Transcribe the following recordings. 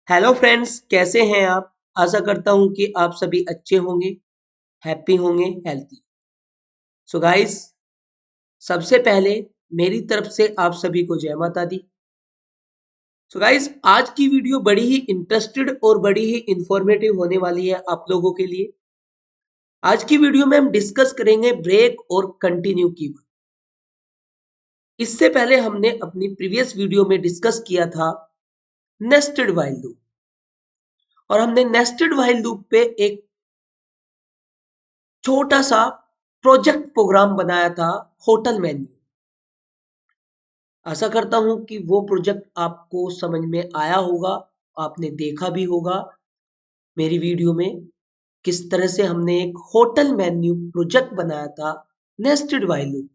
Hello friends, कैसे हैं आप? आशा करता हूं कि आप सभी अच्छे होंगे, हैप्पी होंगे, हेल्थी। सो गाइस, सबसे पहले मेरी तरफ से आप सभी को जय माता दी। सो गाइस, आज की वीडियो बड़ी ही इंटरेस्टेड और बड़ी ही इंफॉर्मेटिव होने वाली है आप लोगों के लिए। आज की वीडियो में हम डिस्कस करेंगे ब्रेक और कंटिन्यू कीवर्ड। इससे पहले हमने अपनी प्रीवियस वीडियो में डिस्कस किया था नेस्टेड व्हाइल लूप, और हमने नेस्टेड व्हाइल लूप पे एक छोटा सा प्रोजेक्ट प्रोग्राम बनाया था, होटल मेन्यू। आशा करता हूं कि वो प्रोजेक्ट आपको समझ में आया होगा, आपने देखा भी होगा मेरी वीडियो में किस तरह से हमने एक होटल मेन्यू प्रोजेक्ट बनाया था nested while loop.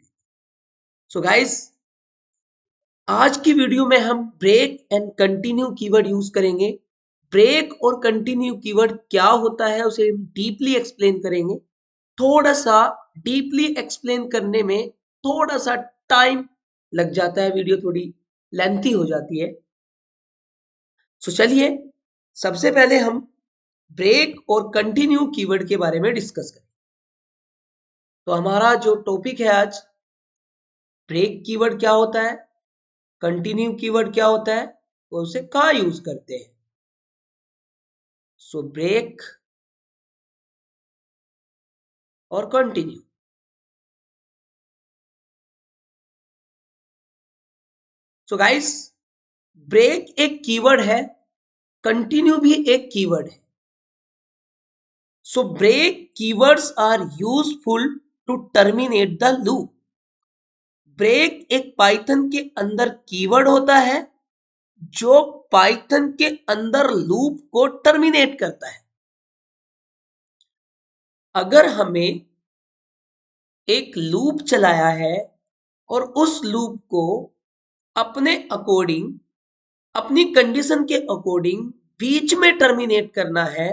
So guys, आज की वीडियो में हम break and continue keyword use करेंगे। ब्रेक और कंटिन्यू कीवर्ड क्या होता है उसे हम डीपली एक्सप्लेन करेंगे। थोड़ा सा डीपली एक्सप्लेन करने में थोड़ा सा टाइम लग जाता है, वीडियो थोड़ी लेंथी हो जाती है। सो चलिए, सबसे पहले हम ब्रेक और कंटिन्यू कीवर्ड के बारे में डिस्कस करें। तो हमारा जो टॉपिक है आज, ब्रेक कीवर्ड क्या होता है, कंटिन्यू कीवर्ड क्या होता है और उसे कहाँ यूज करते हैं। सो ब्रेक और कंटिन्यू। सो गाइस, ब्रेक एक कीवर्ड है, कंटिन्यू भी एक कीवर्ड है। So break keywords are useful to terminate the loop. Break एक पाइथन के अंदर कीवर्ड होता है जो पाइथन के अंदर लूप को टर्मिनेट करता है। अगर हमें एक लूप चलाया है और उस लूप को अपने अकॉर्डिंग, अपनी कंडीशन के अकॉर्डिंग बीच में टर्मिनेट करना है,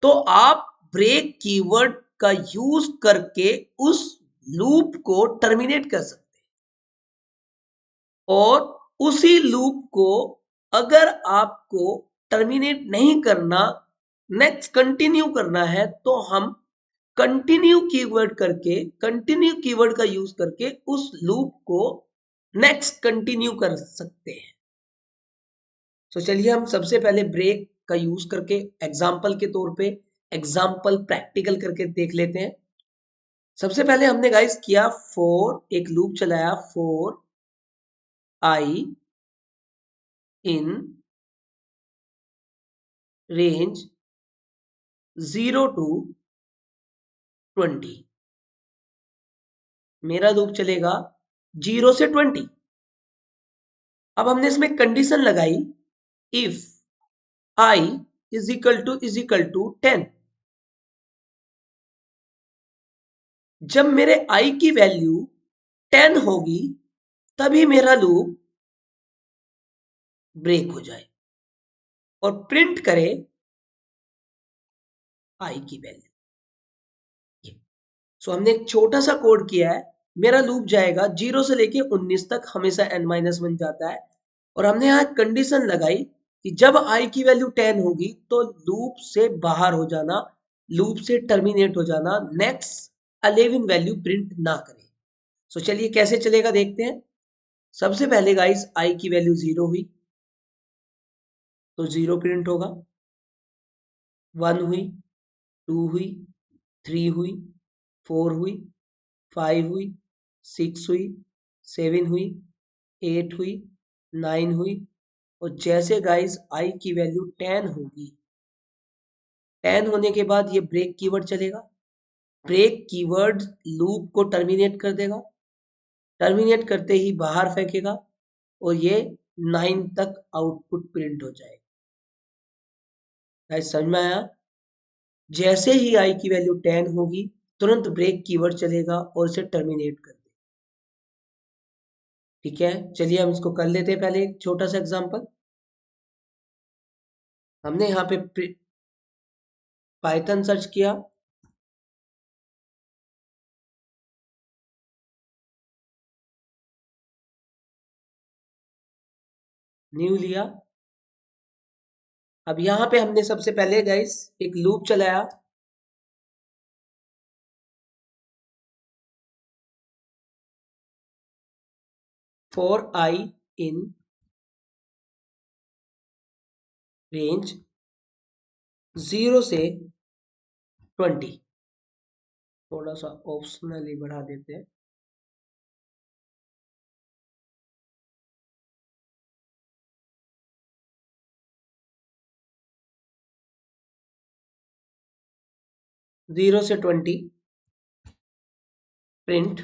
तो आप ब्रेक कीवर्ड का यूज करके उस लूप को टर्मिनेट कर सकते हैं। और उसी लूप को अगर आपको टर्मिनेट नहीं करना, नेक्स्ट कंटिन्यू करना है, तो हम कंटिन्यू कीवर्ड का यूज करके उस लूप को नेक्स्ट कंटिन्यू कर सकते हैं। तो चलिए हम सबसे पहले ब्रेक का यूज करके एग्जाम्पल के तौर पे एग्जाम्पल प्रैक्टिकल करके देख लेते हैं। सबसे पहले हमने गाइस किया एक लूप चलाया for I in range 0 to 20। मेरा लूप चलेगा 0 से 20। अब हमने इसमें कंडीशन लगाई, if I is equal to 10। जब मेरे आई की वैल्यू 10 होगी तभी मेरा लूप ब्रेक हो जाए और प्रिंट करे आई की वैल्यू। सो हमने एक छोटा सा कोड किया है। मेरा लूप जाएगा 0 से लेके 19 तक, हमेशा n-1 जाता है। और हमने यहाँ कंडीशन लगाई कि जब i की वैल्यू 10 होगी तो लूप से बाहर हो जाना, लूप से टर्मिनेट हो जाना, नेक्स्ट 11 वैल्यू प्रिंट ना करे। सो चलिए कैसे चलेगा देखते हैं। सबसे पहले गाइस i की वैल्यू 0 हुई तो 0 प्रिंट होगा, 1 हुई, 2 हुई, 3 हुई, 4 हुई, 5 हुई, 6 हुई, 7 हुई, 8 हुई, 9 हुई। और जैसे गाइस आई की वैल्यू 10 होगी, 10 होने के बाद ये ब्रेक कीवर्ड चलेगा। ब्रेक कीवर्ड लूप को टर्मिनेट कर देगा, टर्मिनेट करते ही बाहर फेंकेगा और ये 9 तक आउटपुट प्रिंट हो जाएगा। गाइस समझ में आया? जैसे ही आई की वैल्यू 10 होगी तुरंत ब्रेक कीवर्ड चलेगा और इसे टर्मिनेट कर देगा। ठीक है, चलिए हम इसको कर लेते हैं। पहले एक छोटा सा एग्जांपल। हमने यहाँ पे पाइथन सर्च किया, न्यू लिया, अब यहां पे हमने सबसे पहले गाइस एक लूप चलाया, फॉर आई इन रेंज 0 से 20। थोड़ा सा ऑप्शनली बढ़ा देते हैं। जीरो से 20 प्रिंट।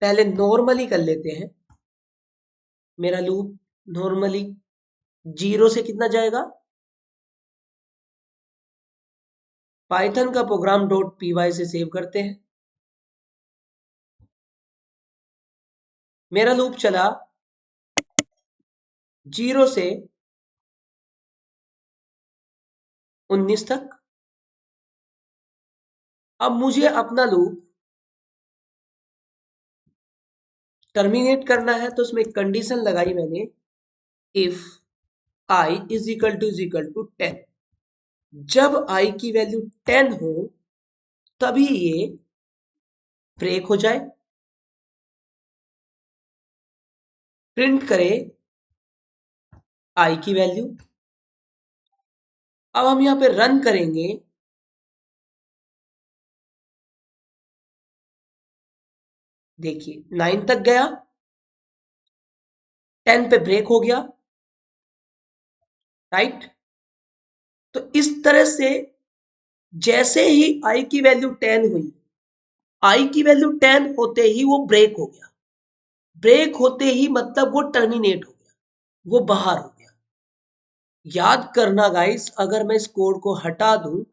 पहले नॉर्मली कर लेते हैं। मेरा लूप नॉर्मली 0 से कितना जाएगा, पाइथन का प्रोग्राम .py से सेव करते हैं। मेरा लूप चला 0 से 19 तक। अब मुझे अपना लूप टर्मिनेट करना है, तो उसमें एक कंडीशन लगाई मैंने, if I is equal to 10। जब आई की वैल्यू 10 हो तभी ये ब्रेक हो जाए। प्रिंट करे आई की वैल्यू। अब हम यहां पे रन करेंगे, देखिए 9 तक गया, 10 पे ब्रेक हो गया, राइट। तो इस तरह से जैसे ही आई की वैल्यू 10 हुई, आई की वैल्यू 10 होते ही वो ब्रेक हो गया। ब्रेक होते ही मतलब वो टर्मिनेट हो गया, वो बाहर हो गया। याद करना गाइस, अगर मैं इस कोड को हटा दूं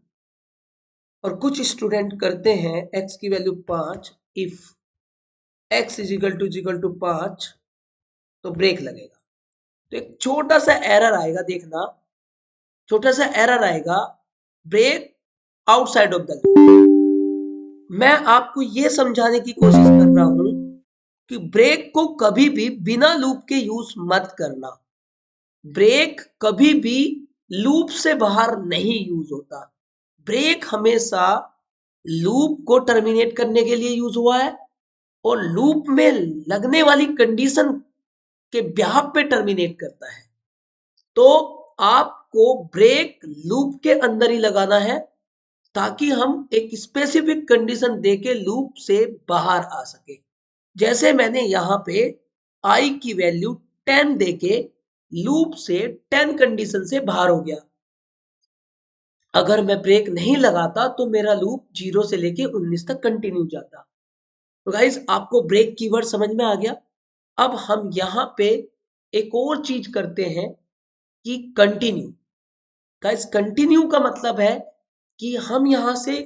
और कुछ स्टूडेंट करते हैं x की value 5, if x is equal to 5, तो ब्रेक लगेगा। तो एक छोटा सा एरर आएगा, देखना, छोटा सा एरर आएगा, break outside of the loop. मैं आपको यह समझाने की कोशिश कर रहा हूं कि ब्रेक को कभी भी बिना लूप के यूज मत करना। ब्रेक कभी भी लूप से बाहर नहीं यूज होता। ब्रेक हमेशा लूप को टर्मिनेट करने के लिए यूज हुआ है और लूप में लगने वाली कंडीशन के ब्याह पे टर्मिनेट करता है। तो आपको ब्रेक लूप के अंदर ही लगाना है, ताकि हम एक स्पेसिफिक कंडीशन देके लूप से बाहर आ सके। जैसे मैंने यहां पे आई की वैल्यू 10 देके लूप से 10 कंडीशन से बाहर हो गया। अगर मैं ब्रेक नहीं लगाता तो मेरा लूप 0 से लेके 19 तक कंटिन्यू जाता। तो गाइस, आपको ब्रेक कीवर्ड समझ में आ गया। अब हम यहां पे एक और चीज करते हैं कि कंटिन्यू। गाइस, कंटिन्यू का मतलब है कि हम यहां से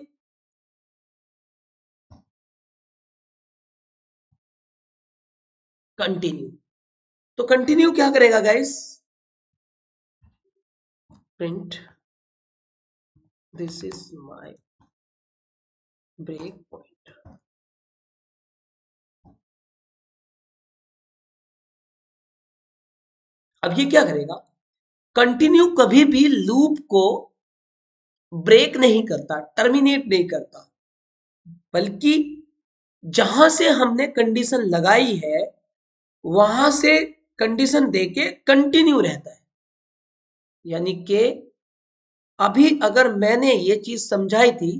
कंटिन्यू, तो कंटिन्यू क्या करेगा guys, print this is my break point. अब ये क्या करेगा, कंटिन्यू कभी भी लूप को ब्रेक नहीं करता, टर्मिनेट नहीं करता, बल्कि जहां से हमने कंडीशन लगाई है वहां से कंडीशन देके कंटिन्यू रहता है। यानी कि अभी अगर मैंने ये चीज समझाई थी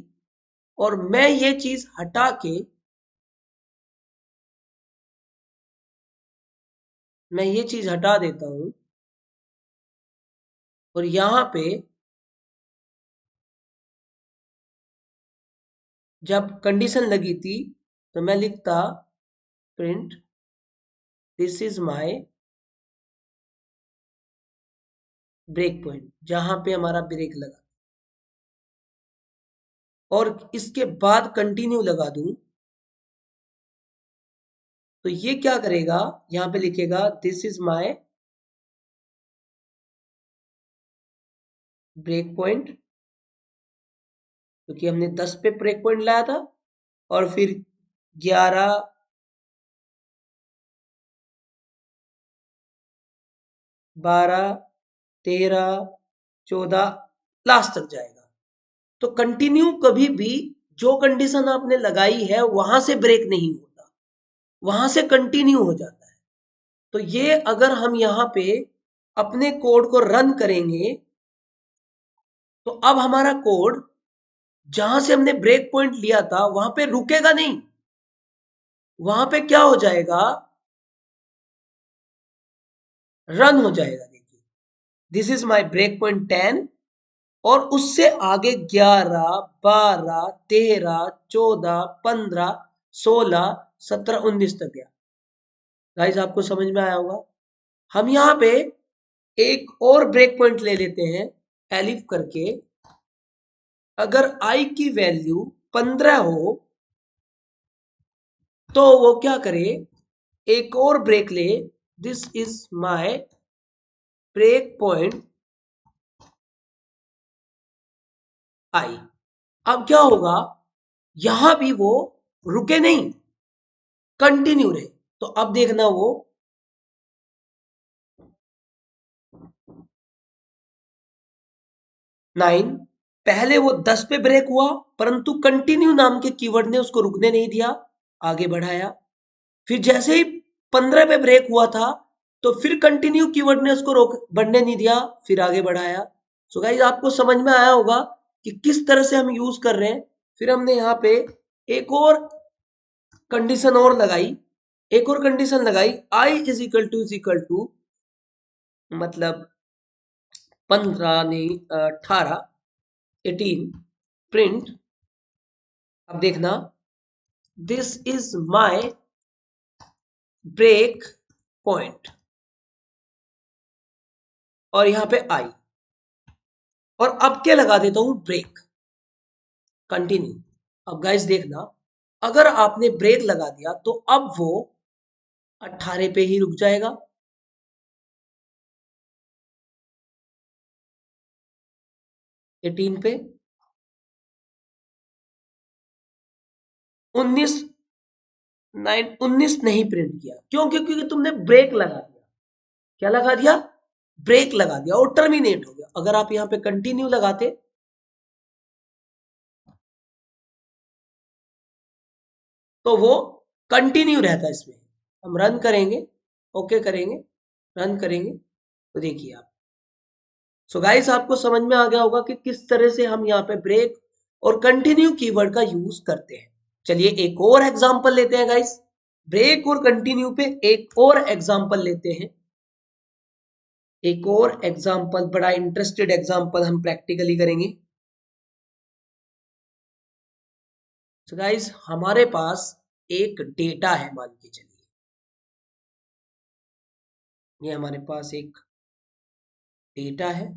और मैं ये चीज हटा के, मैं ये चीज हटा देता हूं और यहां पे जब कंडीशन लगी थी तो मैं लिखता print this is my break point, जहां पे हमारा ब्रेक लगा, और इसके बाद कंटिन्यू लगा दूं, तो ये क्या करेगा, यहां पे लिखेगा this is my break point, क्योंकि हमने 10 पे ब्रेक पॉइंट लाया था, और फिर 11, 12, 13, 14 लास्ट तक जाएगा। तो कंटिन्यू कभी भी जो कंडीशन आपने लगाई है वहां से ब्रेक नहीं होता, वहां से कंटिन्यू हो जाता है। तो ये अगर हम यहां पे अपने कोड को रन करेंगे तो अब हमारा कोड जहां से हमने ब्रेक पॉइंट लिया था वहां पे रुकेगा नहीं, वहां पे क्या हो जाएगा, रन हो जाएगा। देखिए, this is my break point 10 और उससे आगे 11, 12, 13, 14, 15, 16, 17, 19 तक गया। गाइस आपको समझ में आया होगा। हम यहां पे एक और ब्रेक पॉइंट ले लेते हैं एलिफ करके। अगर आई की वैल्यू 15 हो तो वो क्या करे, एक और ब्रेक ले, this is my break point I. अब क्या होगा, यहां भी वो रुके नहीं, कंटिन्यू रहे। तो अब देखना वो 9, पहले वो 10 पे ब्रेक हुआ परंतु कंटिन्यू नाम के कीवर्ड ने उसको रुकने नहीं दिया, आगे बढ़ाया। फिर जैसे ही 15 पे ब्रेक हुआ था तो फिर कंटिन्यू कीवर्ड ने उसको रोक बढ़ने नहीं दिया, फिर आगे बढ़ाया। सो गाइस आपको समझ में आया होगा कि किस तरह से हम यूज कर रहे हैं। फिर हमने यहाँ पे एक और कंडीशन और लगाई, एक और कंडीशन लगाई, आई इज इक्वल टू मतलब 15 नहीं 18 18 प्रिंट। अब देखना, this is my break point और यहां पे आई, और अब क्या लगा देता हूं, ब्रेक, कंटिन्यू। अब गाइस देखना, अगर आपने ब्रेक लगा दिया तो अब वो 18 पे ही रुक जाएगा। 18 पे 19 19 नहीं प्रिंट किया, क्यों? क्योंकि तुमने ब्रेक लगा दिया। क्या लगा दिया? ब्रेक लगा दिया और टर्मिनेट हो गया। अगर आप यहां पे कंटिन्यू लगाते तो वो कंटिन्यू रहता। इसमें हम रन करेंगे, ओके करेंगे, रन करेंगे तो देखिए आप। सो गाइस आपको समझ में आ गया होगा कि किस तरह से हम यहाँ पे ब्रेक और कंटिन्यू कीवर्ड का यूज करते हैं। चलिए एक और एग्जांपल लेते हैं गाइस, ब्रेक और कंटिन्यू पे एक और एग्जांपल लेते हैं। एक और एग्जांपल, बड़ा इंटरेस्टेड एग्जांपल हम प्रैक्टिकली करेंगे। तो गाइस हमारे पास एक डेटा है, मान के चलिए ये हमारे पास एक डेटा है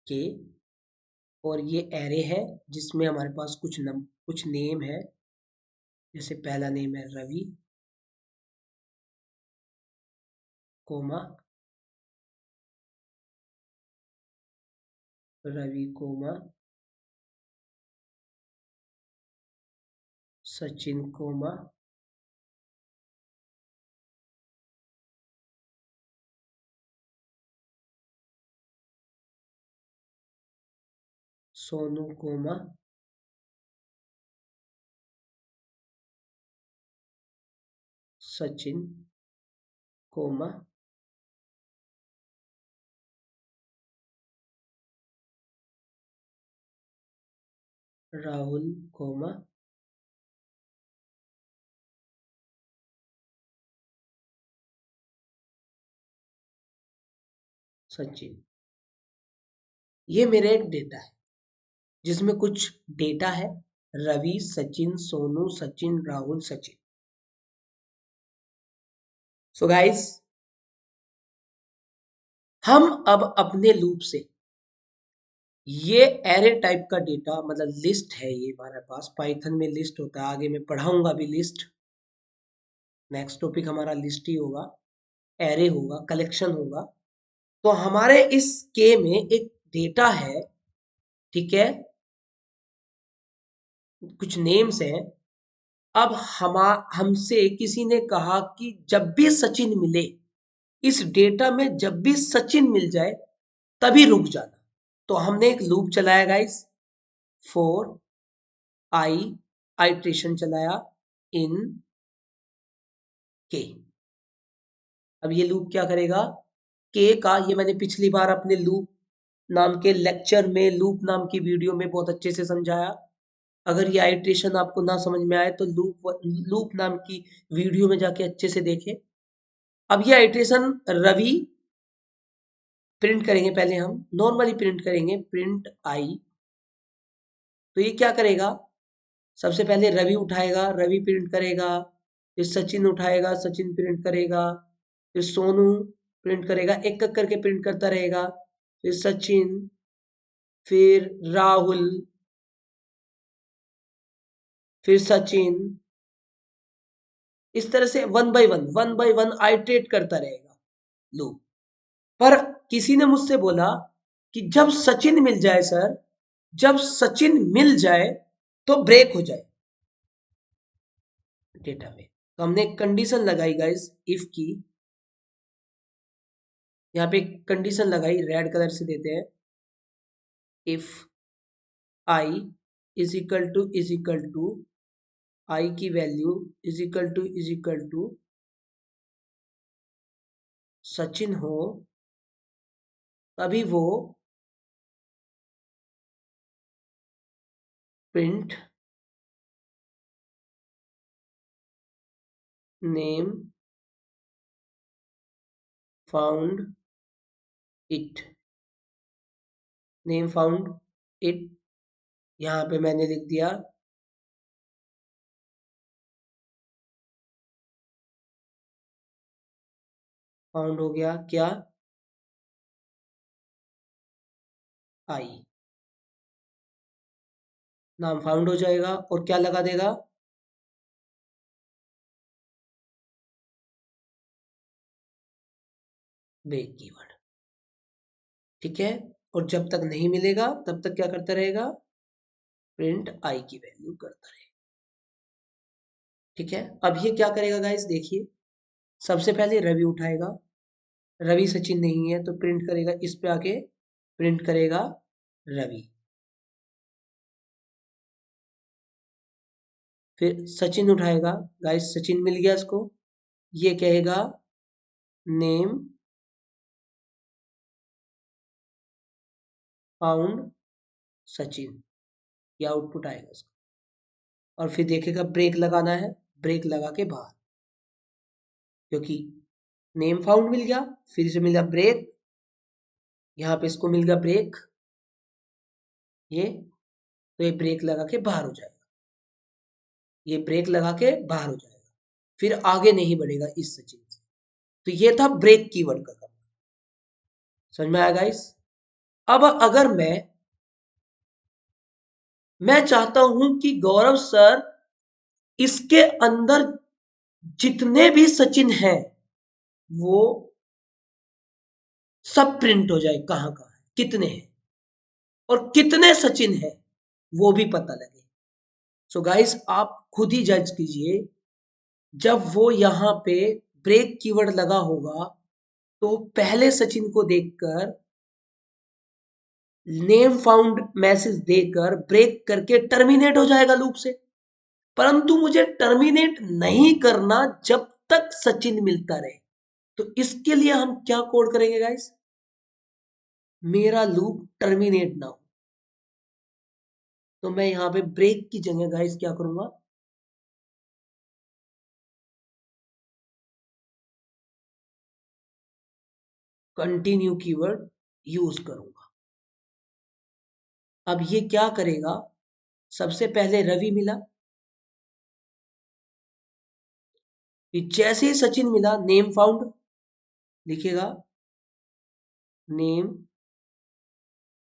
के, और ये एरे है जिसमें हमारे पास कुछ नेम है। जैसे पहला नेम है Ravi, comma Ravi comma Sachin comma Sonu comma Sachin comma Rahul comma Sachin. ये मेरा एक डेटा है जिसमें कुछ डेटा है, रवि सचिन सोनू सचिन राहुल सचिन। सो गाइस हम अब अपने लूप से ये एरे टाइप का डेटा, मतलब लिस्ट है, ये हमारे पास पाइथन में लिस्ट होता है, आगे मैं पढ़ाऊंगा भी लिस्ट। नेक्स्ट टॉपिक हमारा लिस्ट ही होगा, एरे होगा, कलेक्शन होगा। तो हमारे इस के में एक डेटा है, ठीक है, कुछ नेम्स हैं। अब हमसे किसी ने कहा कि जब भी सचिन मिले, इस डेटा में जब भी सचिन मिल जाए तभी रुक जाना। तो हमने एक लूप चलाया गाइस, फॉर आई, आइट्रेशन चलाया इन के। अब ये लूप क्या करेगा, के का, ये मैंने पिछली बार अपने लूप नाम के लेक्चर में, लूप नाम की वीडियो में बहुत अच्छे से समझाया। अगर ये आइट्रेशन आपको ना समझ में आए तो लूप नाम की वीडियो में जाके अच्छे से देखें। अब ये आइट्रेशन रवि प्रिंट करेंगे, पहले हम नॉर्मली प्रिंट करेंगे, प्रिंट आई। तो ये क्या करेगा, सबसे पहले रवि उठाएगा, रवि प्रिंट करेगा, फिर सचिन उठाएगा, सचिन प्रिंट करेगा, फिर सोनू प्रिंट करेगा, एक एक करके प्रिंट करता रहेगा, फिर सचिन, फिर राहुल, फिर सचिन, इस तरह से वन बाय वन आइट्रेट करता रहेगा लूप। पर किसी ने मुझसे बोला कि जब सचिन मिल जाए सर, जब सचिन मिल जाए तो ब्रेक हो जाए डेटा में। तो हमने एक कंडीशन लगाई गाइस, इफ की, यहाँ पे कंडीशन लगाई, रेड कलर से देते हैं, if I is equal to I की value is equal to Sachin हो, तभी वो print name found it, name found it, यहाँ पे मैंने लिख दिया फाउंड हो गया क्या, आई, नाम फाउंड हो जाएगा और क्या लगा देगा, ब्रेक कीवर्ड। ठीक है, और जब तक नहीं मिलेगा तब तक क्या करता रहेगा, प्रिंट आई की वैल्यू करता रहेगा। ठीक है, अब ये क्या करेगा गाइस, देखिए, सबसे पहले रवि उठाएगा, रवि सचिन नहीं है तो प्रिंट करेगा, इस पे आके प्रिंट करेगा रवि, फिर सचिन उठाएगा, गाइस सचिन मिल गया इसको, ये कहेगा नेम फाउंड सचिन, ये आउटपुट आएगा इसका, और फिर देखेगा ब्रेक लगाना है, ब्रेक लगा के बाहर, क्योंकि नेम फाउंड मिल गया, फिर से मिल गया ब्रेक, यहाँ पे इसको मिल गया ब्रेक, ये, तो ये ब्रेक लगा के बाहर हो जाएगा, ये ब्रेक लगा के बाहर हो जाएगा, फिर आगे नहीं बढ़ेगा इस सचिन से। तो ये था ब्रेक कीवर्ड का काम। समझ में आया गाइस। अब अगर मैं चाहता हूं कि गौरव सर इसके अंदर जितने भी सचिन हैं वो सब प्रिंट हो जाए, कहां कहां है, कितने हैं और कितने सचिन हैं वो भी पता लगे। सो गाइस आप खुद ही जज कीजिए, जब वो यहाँ पे ब्रेक कीवर्ड लगा होगा तो पहले सचिन को देखकर नेम फाउंड मैसेज देकर ब्रेक करके टर्मिनेट हो जाएगा लूप से। परंतु मुझे टर्मिनेट नहीं करना जब तक सचिन मिलता रहे, तो इसके लिए हम क्या कोड करेंगे गाइस, मेरा लूप टर्मिनेट ना हो, तो मैं यहां पे ब्रेक की जगह गाइस क्या करूंगा, कंटिन्यू कीवर्ड यूज करूंगा। अब ये क्या करेगा, सबसे पहले रवि मिला, फिर जैसे ही सचिन मिला नेम फाउंड लिखेगा, नेम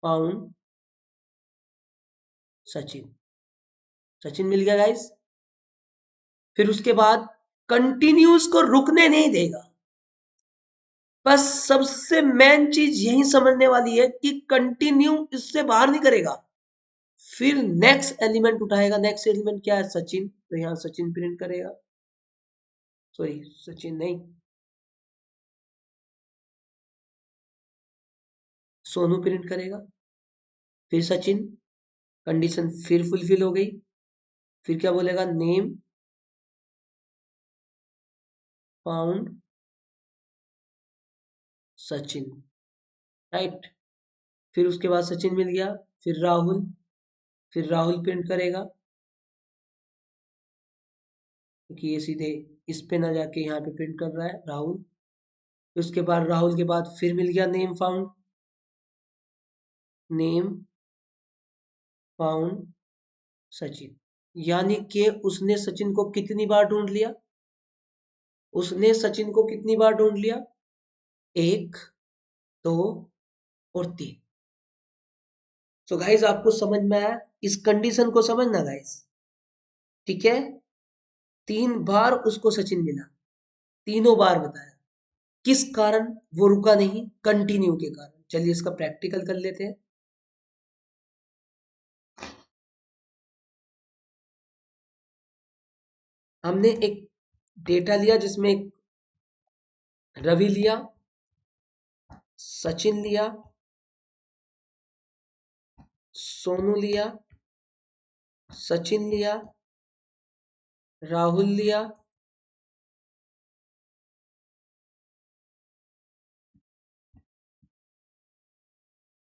फाउंड सचिन, सचिन मिल गया गाइस। फिर उसके बाद कंटिन्यूस को रुकने नहीं देगा। बस सबसे मेन चीज यही समझने वाली है कि कंटिन्यू इससे बाहर नहीं करेगा, फिर नेक्स्ट एलिमेंट उठाएगा, नेक्स्ट एलिमेंट क्या है, सचिन, तो यहाँ सचिन प्रिंट करेगा, सॉरी सचिन नहीं, सोनू प्रिंट करेगा, फिर सचिन, कंडीशन फिर फुलफिल हो गई, फिर क्या बोलेगा, नेम फाउंड सचिन, राइट। फिर उसके बाद सचिन मिल गया, फिर राहुल, फिर राहुल प्रिंट करेगा, क्योंकि ये सीधे इस पे ना जाके यहाँ पे प्रिंट कर रहा है राहुल। उसके बाद राहुल के बाद फिर मिल गया name found, name found Sachin, यानी कि उसने सचिन को कितनी बार ढूंढ लिया, उसने सचिन को कितनी बार ढूंढ लिया, एक, दो और तीन। तो गाइस आपको समझ में आया, इस कंडीशन को समझना गाइस, ठीक है। 3 बार उसको सचिन मिला, तीनों बार बताया, किस कारण वो रुका नहीं, कंटिन्यू के कारण। चलिए इसका प्रैक्टिकल कर लेते हैं। हमने एक डेटा लिया जिसमें रवि लिया, सचिन लिया, सोनू लिया, सचिन लिया, राहुल लिया,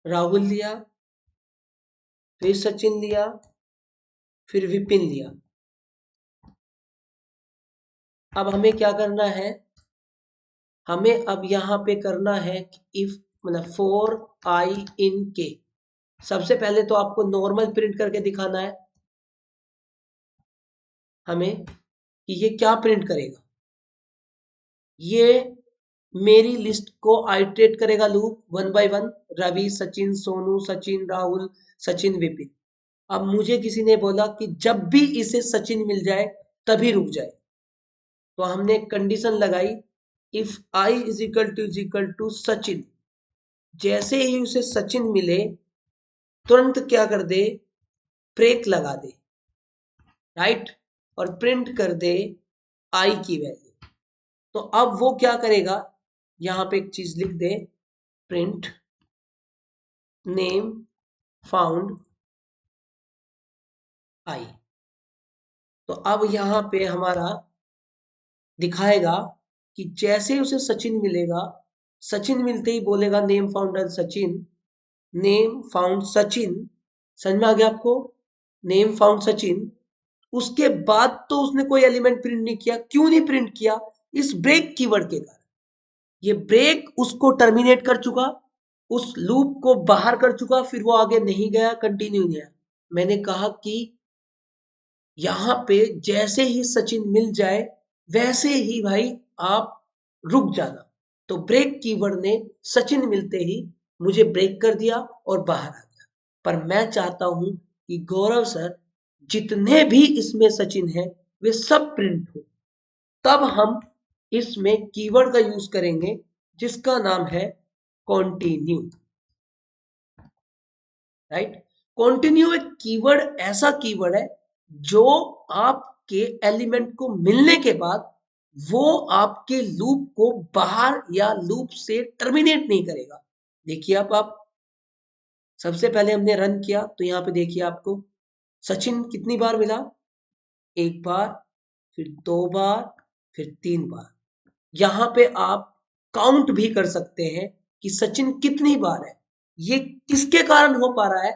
राहुल लिया, फिर सचिन लिया, फिर विपिन लिया। अब हमें क्या करना है, हमें अब यहाँ पे करना है इफ, मतलब फॉर आई इन के। सबसे पहले तो आपको नॉर्मल प्रिंट करके दिखाना है हमें कि ये क्या प्रिंट करेगा। ये मेरी लिस्ट को आइटरेट करेगा लूप 1 बाय 1, रवि सचिन सोनू सचिन राहुल सचिन विपिन। अब मुझे किसी ने बोला कि जब भी इसे सचिन मिल जाए तभी रुक जाए, तो हमने कंडीशन लगाई, if I is equal to Sachin, जैसे ही उसे सचिन मिले तुरंत क्या कर दे, ब्रेक लगा दे, राइट, और प्रिंट कर दे आई की वैल्यू। तो अब वो क्या करेगा, यहां पे एक चीज लिख दे, प्रिंट नेम फाउंड आई। तो अब यहां पे हमारा दिखाएगा कि जैसे उसे सचिन मिलेगा, सचिन मिलते ही बोलेगा name found Sachin, name found Sachin, समझ में आ गया आपको, नेम फाउंड सचिन। उसके बाद तो उसने कोई एलिमेंट प्रिंट नहीं किया, क्यों नहीं प्रिंट किया, इस ब्रेक कीवर्ड के कारण। ये ब्रेक उसको टर्मिनेट कर चुका, उस लूप को बाहर कर चुका, फिर वो आगे नहीं गया, कंटिन्यू नहीं गया। मैंने कहा कि यहां पे जैसे ही सचिन मिल जाए वैसे ही भाई आप रुक जाना। तो ब्रेक कीवर्ड ने सचिन मिलते ही मुझे ब्रेक कर दिया और बाहर आ गया। पर मैं चाहता हूं कि गौरव सर जितने भी इसमें सचिन है वे सब प्रिंट हो, तब हम इसमें कीवर्ड का यूज करेंगे जिसका नाम है कॉन्टिन्यू, राइट। कॉन्टिन्यू एक कीवर्ड, ऐसा कीवर्ड है जो आपके एलिमेंट को मिलने के बाद वो आपके लूप को बाहर या लूप से टर्मिनेट नहीं करेगा। देखिए आप सबसे पहले हमने रन किया तो यहाँ पे देखिए आपको सचिन कितनी बार मिला, 1 बार, फिर 2 बार, फिर 3 बार। यहाँ पे आप काउंट भी कर सकते हैं कि सचिन कितनी बार है। ये किसके कारण हो पा रहा है,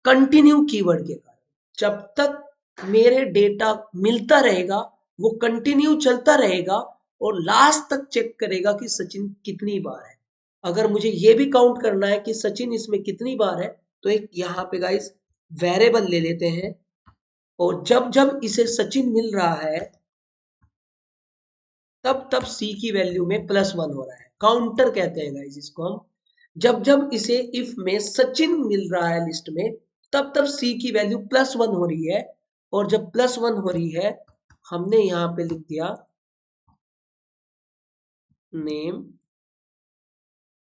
कंटिन्यू कीवर्ड के कारण। जब तक मेरे डेटा मिलता रहेगा वो कंटिन्यू चलता रहेगा और लास्ट तक चेक करेगा कि सचिन कितनी बार है। अगर मुझे ये भी काउंट करना है कि सचिन इसमें कितनी बार है, तो एक यहाँ पे गाइस वेरिएबल ले लेते हैं, और जब जब इसे सचिन मिल रहा है तब तब सी की वैल्यू में +1 हो रहा है, काउंटर कहते हैं गाइस इसको हम। जब जब इसे इफ में सचिन मिल रहा है लिस्ट में, तब तब सी की वैल्यू +1 हो रही है, और जब +1 हो रही है हमने यहां पे लिख दिया नेम,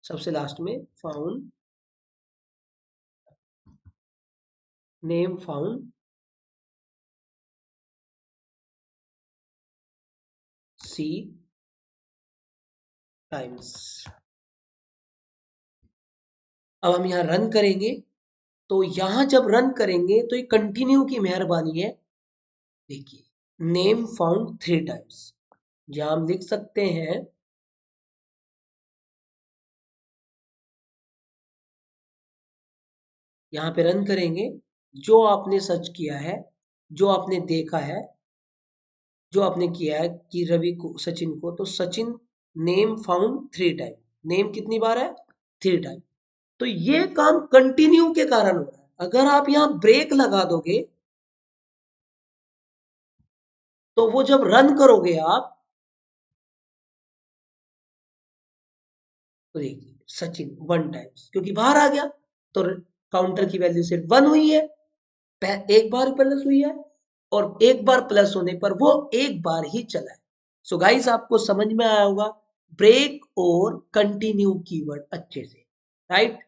सबसे लास्ट में found name found C times. अब हम यहाँ रन करेंगे, तो यहाँ जब रन करेंगे तो ये कंटिन्यू की मेहरबानी है। देखिए, नेम फाउंड 3 टाइम्स, यहाँ हम लिख सकते हैं यहाँ पे रन करेंगे, जो आपने सर्च किया है, जो आपने देखा है, जो आपने किया है कि रवि को, सचिन को, तो Sachin name found 3 time. Name कितनी बार है? 3 टाइम। तो ये काम कंटिन्यू के कारण हो रहा है। अगर आप यहाँ ब्रेक लगा दोगे, तो वो जब रन करोगे आप, तो देखिए सचिन 1 टाइम्स, क्योंकि बाहर आ गया, तो काउंटर की वैल्यू सिर्फ 1 हुई है, एक बार प्लस हुई है, और एक बार प्लस होने पर वो एक बार ही चला है। सो गाइस, आपको समझ में आया होगा ब्रेक और कंटिन्यू कीवर्ड अच्छे से, राइट।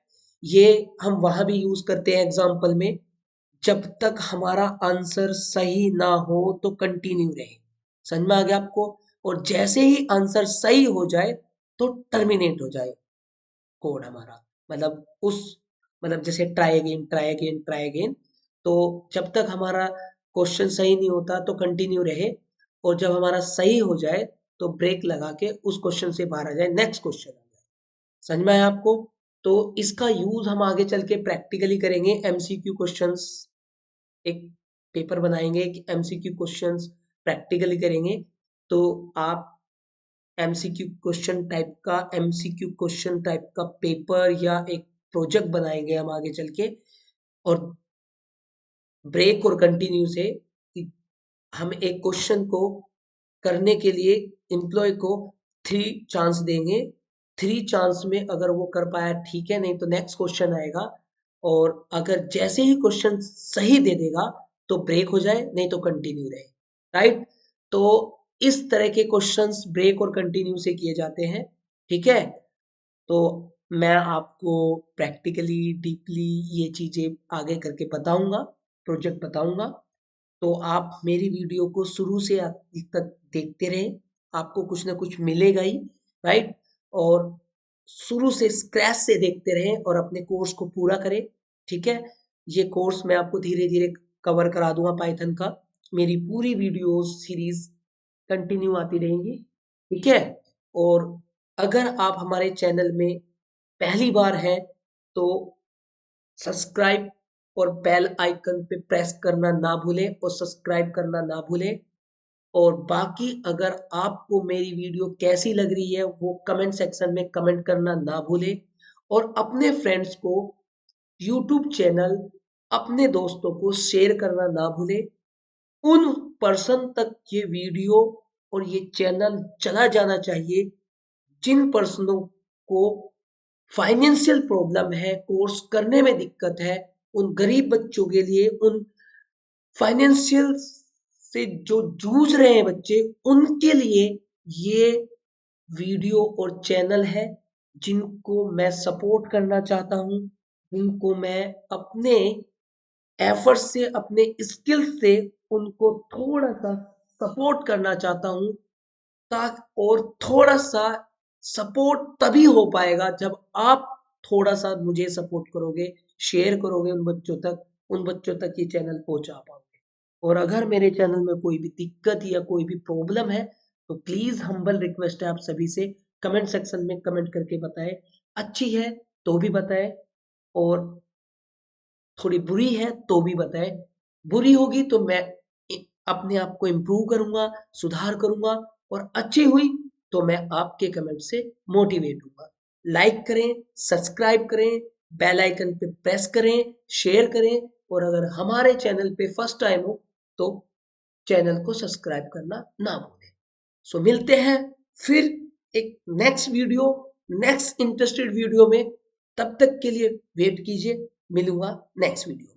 ये हम वहां भी यूज करते हैं एग्जांपल में, जब तक हमारा आंसर सही ना हो तो कंटिन्यू रहे। समझ में आ गया आपको? और जैसे ही आंसर सही हो जाए तो टर्मिनेट हो जाए कोड हमारा, मतलब उस, मतलब जैसे try again, try again, try again. तो जब तक हमारा क्वेश्चन सही नहीं होता तो कंटिन्यू रहे, और जब हमारा सही हो जाए तो ब्रेक लगा के उस क्वेश्चन से बाहर आ जाए, नेक्स्ट क्वेश्चन आ जाए। समझ में आया आपको? तो इसका यूज हम आगे चल के प्रैक्टिकली करेंगे। एमसीक्यू क्वेश्चंस, एक पेपर बनाएंगे, एक एमसीक्यू क्वेश्चंस प्रैक्टिकली करेंगे। तो आप एमसीक्यू क्वेश्चन टाइप का पेपर या एक प्रोजेक्ट बनाएंगे हम आगे चल के, और ब्रेक और कंटिन्यू से कि हम एक क्वेश्चन को करने के लिए एम्प्लॉय को 3 चांस देंगे। 3 चांस में अगर वो कर पाया ठीक है, नहीं तो नेक्स्ट क्वेश्चन आएगा, और अगर जैसे ही क्वेश्चन सही दे देगा तो ब्रेक हो जाए, नहीं तो कंटिन्यू रहे, राइट। तो इस तरह के क्वेश्चंस ब्रेक और कंटिन्यू से किए जाते हैं, ठीक है। तो मैं आपको प्रैक्टिकली डीपली ये चीजें आगे करके बताऊंगा, प्रोजेक्ट बताऊंगा। तो आप मेरी वीडियो को शुरू से अंत तक देखते रहें, आपको कुछ ना कुछ मिलेगा ही, राइट। और शुरू से स्क्रैच से देखते रहें और अपने कोर्स को पूरा करें, ठीक है। ये कोर्स मैं आपको धीरे धीरे कवर करा दूंगा पाइथन का। मेरी पूरी वीडियो सीरीज कंटिन्यू आती रहेंगी, ठीक है। और अगर आप हमारे चैनल में पहली बार हैं तो सब्सक्राइब और बेल आइकन पे प्रेस करना ना भूलें, और सब्सक्राइब करना ना भूलें। और बाकी अगर आपको मेरी वीडियो कैसी लग रही है वो कमेंट सेक्शन में कमेंट करना ना भूलें, और अपने फ्रेंड्स को यूट्यूब चैनल, अपने दोस्तों को शेयर करना ना भूलें। उन पर्सन तक ये वीडियो और ये चैनल चला जाना चाहिए जिन पर्सनों को फाइनेंशियल प्रॉब्लम है, कोर्स करने में दिक्कत है, उन गरीब बच्चों के लिए, उन फाइनेंशियल से जो जूझ रहे हैं बच्चे, उनके लिए ये वीडियो और चैनल है, जिनको मैं सपोर्ट करना चाहता हूँ, जिनको मैं अपने एफर्ट से, अपने स्किल से उनको थोड़ा सा सपोर्ट करना चाहता हूँ, ताकि, और थोड़ा सा सपोर्ट तभी हो पाएगा जब आप थोड़ा सा मुझे सपोर्ट करोगे, शेयर करोगे उन बच्चों तक ये चैनल पहुंचा पाओगे। और अगर मेरे चैनल में कोई भी दिक्कत या कोई भी प्रॉब्लम है तो प्लीज हम्बल रिक्वेस्ट है आप सभी से, कमेंट सेक्शन में कमेंट करके बताएं। अच्छी है तो भी बताएं, और थोड़ी बुरी है तो भी बताएं। बुरी होगी तो मैं अपने आप को इम्प्रूव करूंगा, सुधार करूंगा, और अच्छी हुई तो मैं आपके कमेंट से मोटिवेट हूंगा। लाइक करें, सब्सक्राइब करें, बेल आइकन पे प्रेस करें, शेयर करें, और अगर हमारे चैनल पे फर्स्ट टाइम हो तो चैनल को सब्सक्राइब करना ना भूलें। सो मिलते हैं फिर एक next video, next interested video में। तब तक के लिए वेट कीजिए, मिलूंगा नेक्स्ट वीडियो।